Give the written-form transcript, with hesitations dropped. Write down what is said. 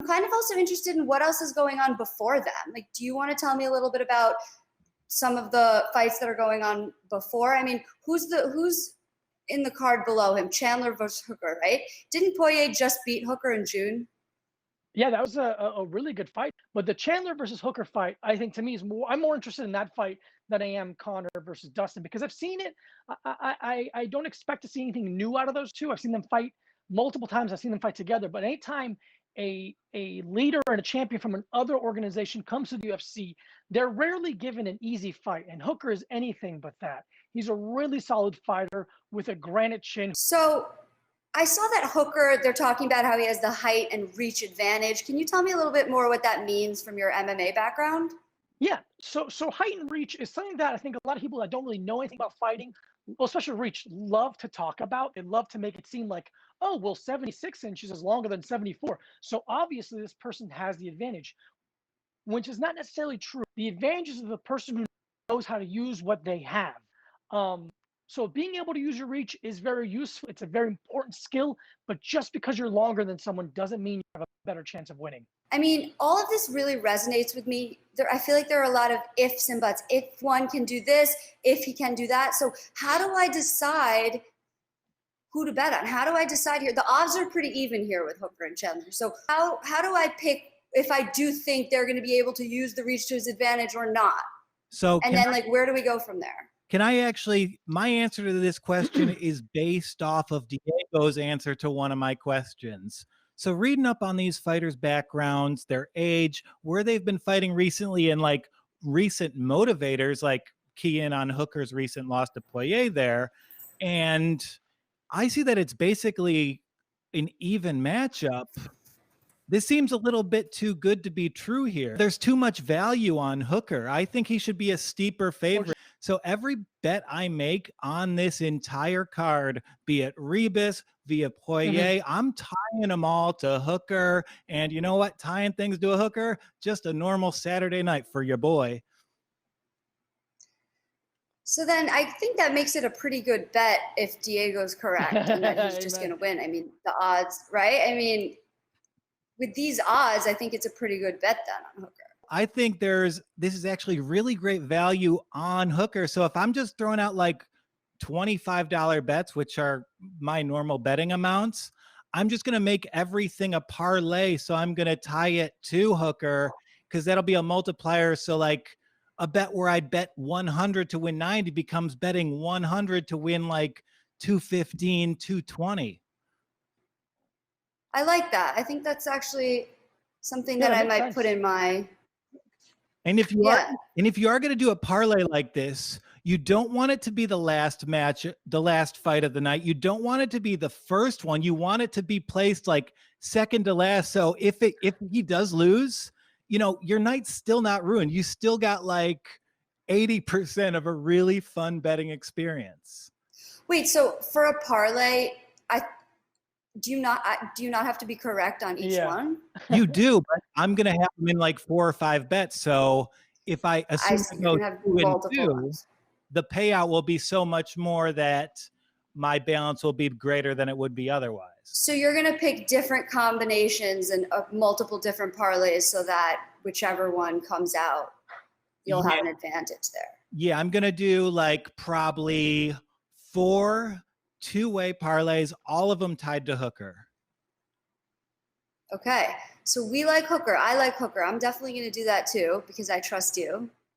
I'm kind of also interested in what else is going on before them. Like, do you want to tell me a little bit about some of the fights that are going on before? I mean, who's in the card below him? Chandler versus Hooker, right? Didn't Poirier just beat Hooker in June? Yeah, that was a really good fight. But the Chandler versus Hooker fight, I think to me is more. I'm more interested in that fight than I am Connor versus Dustin because I've seen it. I don't expect to see anything new out of those two. I've seen them fight multiple times. I've seen them fight together. But anytime a leader and a champion from another organization comes to the UFC, they're rarely given an easy fight. And Hooker is anything but that. He's a really solid fighter with a granite chin. So I saw that Hooker, they're talking about how he has the height and reach advantage. Can you tell me a little bit more what that means from your MMA background? Yeah, so height and reach is something that I think a lot of people that don't really know anything about fighting, well, especially reach, love to talk about. They love to make it seem like, oh, well, 76 inches is longer than 74. So obviously this person has the advantage, which is not necessarily true. The advantage is of the person who knows how to use what they have. Um, so being able to use your reach is very useful. It's a very important skill, but just because you're longer than someone doesn't mean you have a better chance of winning. I mean, all of this really resonates with me. I feel like there are a lot of ifs and buts. If one can do this, if he can do that. So how do I decide who to bet on? How do I decide here? The odds are pretty even here with Hooker and Chandler. So how do I pick if I do think they're going to be able to use the reach to his advantage or not? So And then, like, where do we go from there? can I actually, my answer to this question is based off of Diego's answer to one of my questions. So reading up on these fighters' backgrounds, their age, where they've been fighting recently, and like recent motivators, like key in on Hooker's recent loss to Poirier there. And I see that it's basically an even matchup. This seems a little bit too good to be true here. There's too much value on Hooker. I think he should be a steeper favorite. So every bet I make on this entire card, be it Rebus, via Poirier, I'm tying them all to Hooker. And you know what? Tying things to a Hooker, just a normal Saturday night for your boy. So then I think that makes it a pretty good bet if Diego's correct and that he's just going to win. I mean, the odds, right? I mean, with these odds, I think it's a pretty good bet then on Hooker. I think this is actually really great value on Hooker. So if I'm just throwing out like $25 bets, which are my normal betting amounts, I'm just going to make everything a parlay. So I'm going to tie it to Hooker because that'll be a multiplier. So like a bet where I'd bet 100 to win 90 becomes betting 100 to win like 215, 220. I like that. I think that's actually something that I might put in my. And if you are going to do a parlay like this, you don't want it to be the last match, the last fight of the night. You don't want it to be the first one. You want it to be placed like second to last. So if he does lose, you know, your night's still not ruined. You still got like 80% of a really fun betting experience. Wait, so for a parlay, do you not have to be correct on each one? You do, but I'm gonna have them in like 4 or 5 bets. So if I assume I go 2 and 2, the payout will be so much more that my balance will be greater than it would be otherwise. So you're gonna pick different combinations and multiple different parlays so that whichever one comes out, you'll have an advantage there. Yeah, I'm gonna do like probably 4 two-way parlays, all of them tied to Hooker. Okay, so we like Hooker. I like Hooker. I'm definitely going to do that too because I trust you.